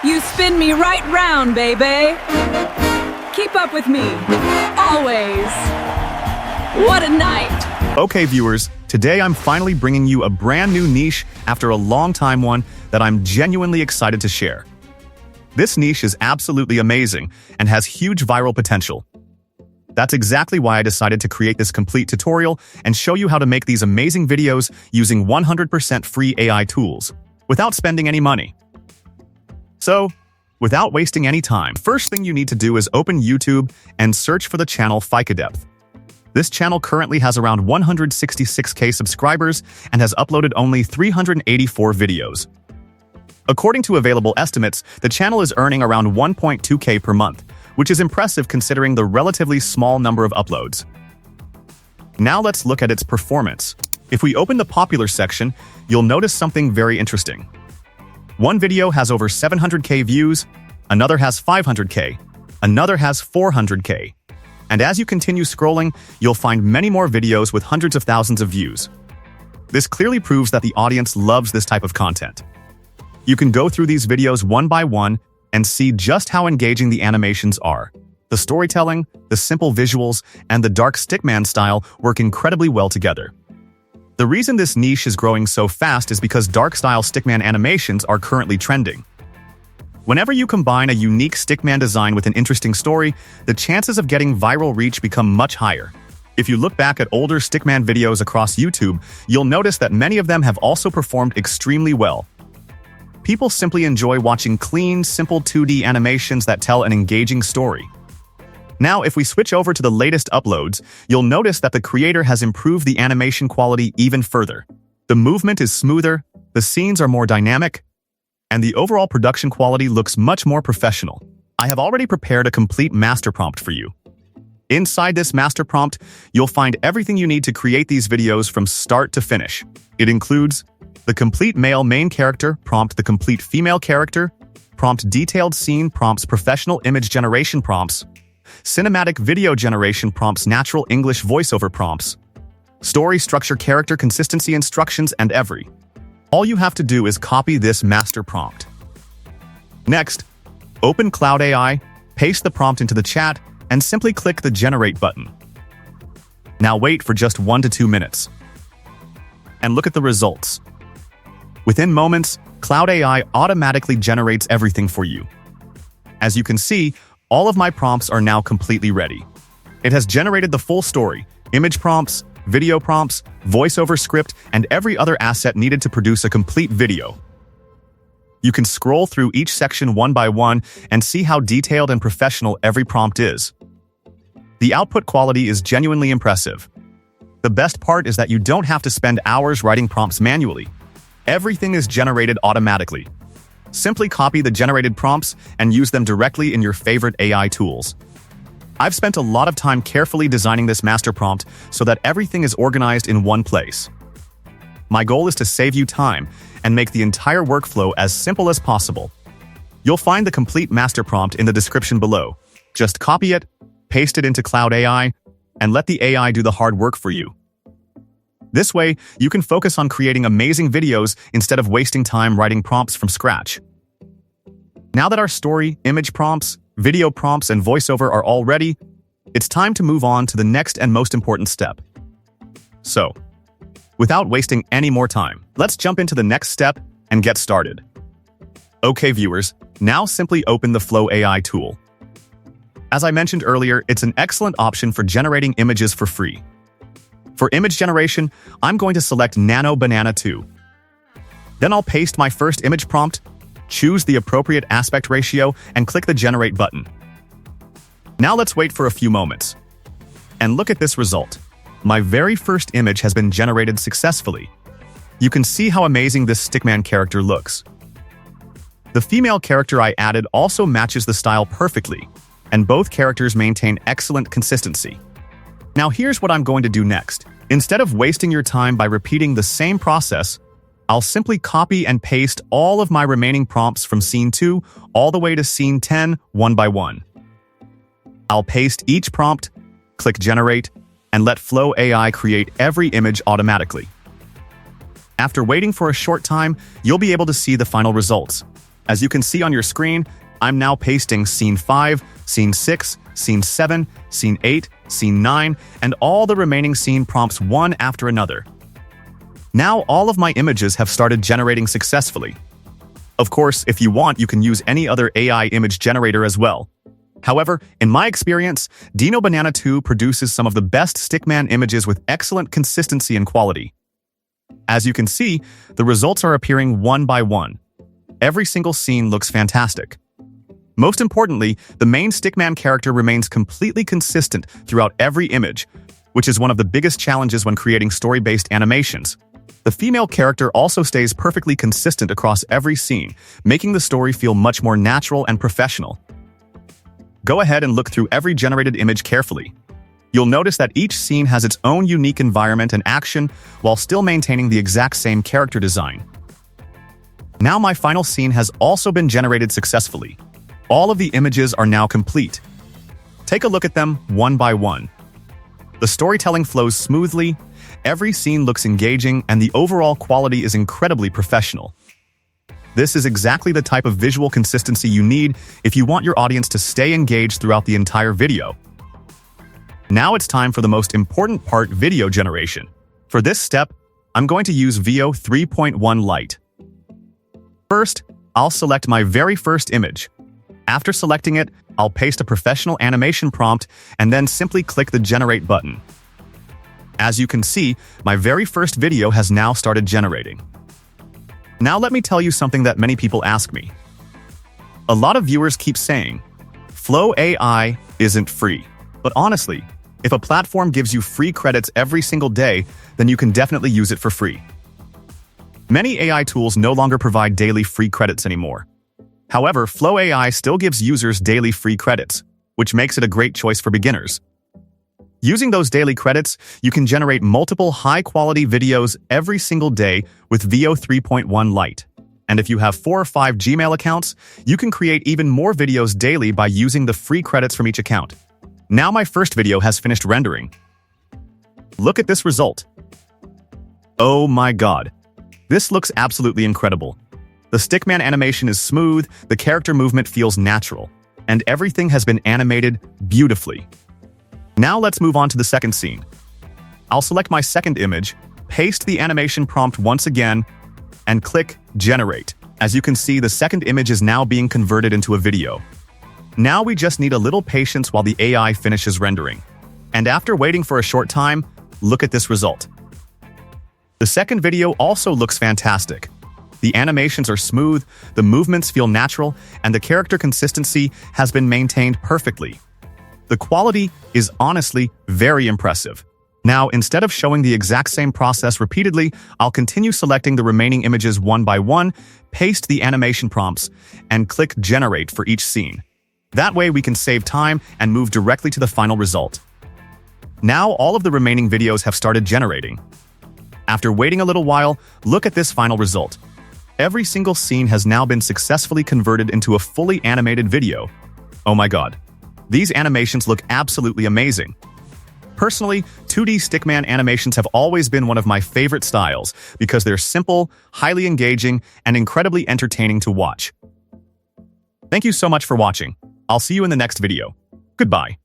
You spin me right round, baby. Keep up with me. Always. What a night. Okay, viewers, today I'm finally bringing you a brand new niche after a long time one that I'm genuinely excited to share. This niche is absolutely amazing and has huge viral potential. That's exactly why I decided to create this complete tutorial and show you how to make these amazing videos using 100% free AI tools, without spending any money. So, without wasting any time, first thing you need to do is open YouTube and search for the channel Faceless. This channel currently has around 166k subscribers and has uploaded only 384 videos. According to available estimates, the channel is earning around 1.2k per month, which is impressive considering the relatively small number of uploads. Now let's look at its performance. If we open the popular section, you'll notice something very interesting. One video has over 700k views, another has 500k, another has 400k. And as you continue scrolling, you'll find many more videos with hundreds of thousands of views. This clearly proves that the audience loves this type of content. You can go through these videos one by one and see just how engaging the animations are. The storytelling, the simple visuals, and the Dark Stickman style work incredibly well together. The reason this niche is growing so fast is because dark-style stickman animations are currently trending. Whenever you combine a unique stickman design with an interesting story, the chances of getting viral reach become much higher. If you look back at older stickman videos across YouTube, you'll notice that many of them have also performed extremely well. People simply enjoy watching clean, simple 2D animations that tell an engaging story. Now, if we switch over to the latest uploads, you'll notice that the creator has improved the animation quality even further. The movement is smoother, the scenes are more dynamic, and the overall production quality looks much more professional. I have already prepared a complete master prompt for you. Inside this master prompt, you'll find everything you need to create these videos from start to finish. It includes the complete male main character prompt, the complete female character prompt, detailed scene prompts, professional image generation prompts, cinematic video generation prompts, natural English voiceover prompts, story structure, character consistency instructions, and every. All you have to do is copy this master prompt. Next, open Cloud AI, paste the prompt into the chat, and simply click the Generate button. Now wait for just 1 to 2 minutes. And look at the results. Within moments, Cloud AI automatically generates everything for you. As you can see, all of my prompts are now completely ready. It has generated the full story, image prompts, video prompts, voiceover script, and every other asset needed to produce a complete video. You can scroll through each section one by one and see how detailed and professional every prompt is. The output quality is genuinely impressive. The best part is that you don't have to spend hours writing prompts manually. Everything is generated automatically. Simply copy the generated prompts and use them directly in your favorite AI tools. I've spent a lot of time carefully designing this master prompt so that everything is organized in one place. My goal is to save you time and make the entire workflow as simple as possible. You'll find the complete master prompt in the description below. Just copy it, paste it into Cloud AI, and let the AI do the hard work for you. This way, you can focus on creating amazing videos instead of wasting time writing prompts from scratch. Now that our story, image prompts, video prompts, and voiceover are all ready, it's time to move on to the next and most important step. So, without wasting any more time, let's jump into the next step and get started. Okay, viewers, now simply open the Flow AI tool. As I mentioned earlier, it's an excellent option for generating images for free. For image generation, I'm going to select Nano Banana 2. Then I'll paste my first image prompt, choose the appropriate aspect ratio, and click the Generate button. Now let's wait for a few moments. And look at this result. My very first image has been generated successfully. You can see how amazing this stickman character looks. The female character I added also matches the style perfectly, and both characters maintain excellent consistency. Now here's what I'm going to do next. Instead of wasting your time by repeating the same process, I'll simply copy and paste all of my remaining prompts from scene 2 all the way to scene 10 one by one. I'll paste each prompt, click Generate, and let Flow AI create every image automatically. After waiting for a short time, you'll be able to see the final results. As you can see on your screen, I'm now pasting Scene 5, Scene 6, Scene 7, Scene 8, Scene 9, and all the remaining scene prompts one after another. Now all of my images have started generating successfully. Of course, if you want, you can use any other AI image generator as well. However, in my experience, Dino Banana 2 produces some of the best Stickman images with excellent consistency and quality. As you can see, the results are appearing one by one. Every single scene looks fantastic. Most importantly, the main Stickman character remains completely consistent throughout every image, which is one of the biggest challenges when creating story-based animations. The female character also stays perfectly consistent across every scene, making the story feel much more natural and professional. Go ahead and look through every generated image carefully. You'll notice that each scene has its own unique environment and action while still maintaining the exact same character design. Now my final scene has also been generated successfully. All of the images are now complete. Take a look at them one by one. The storytelling flows smoothly, every scene looks engaging, and the overall quality is incredibly professional. This is exactly the type of visual consistency you need if you want your audience to stay engaged throughout the entire video. Now it's time for the most important part, video generation. For this step, I'm going to use VO 3.1 Lite. First, I'll select my very first image. After selecting it, I'll paste a professional animation prompt and then simply click the Generate button. As you can see, my very first video has now started generating. Now let me tell you something that many people ask me. A lot of viewers keep saying, Flow AI isn't free. But honestly, if a platform gives you free credits every single day, then you can definitely use it for free. Many AI tools no longer provide daily free credits anymore. However, Flow AI still gives users daily free credits, which makes it a great choice for beginners. Using those daily credits, you can generate multiple high-quality videos every single day with VO 3.1 Lite. And if you have 4 or 5 Gmail accounts, you can create even more videos daily by using the free credits from each account. Now my first video has finished rendering. Look at this result. Oh my god. This looks absolutely incredible. The Stickman animation is smooth, the character movement feels natural, and everything has been animated beautifully. Now let's move on to the second scene. I'll select my second image, paste the animation prompt once again, and click Generate. As you can see, the second image is now being converted into a video. Now we just need a little patience while the AI finishes rendering. And after waiting for a short time, look at this result. The second video also looks fantastic. The animations are smooth, the movements feel natural, and the character consistency has been maintained perfectly. The quality is honestly very impressive. Now, instead of showing the exact same process repeatedly, I'll continue selecting the remaining images one by one, paste the animation prompts, and click Generate for each scene. That way we can save time and move directly to the final result. Now all of the remaining videos have started generating. After waiting a little while, look at this final result. Every single scene has now been successfully converted into a fully animated video. Oh my god. These animations look absolutely amazing. Personally, 2D Stickman animations have always been one of my favorite styles because they're simple, highly engaging, and incredibly entertaining to watch. Thank you so much for watching. I'll see you in the next video. Goodbye.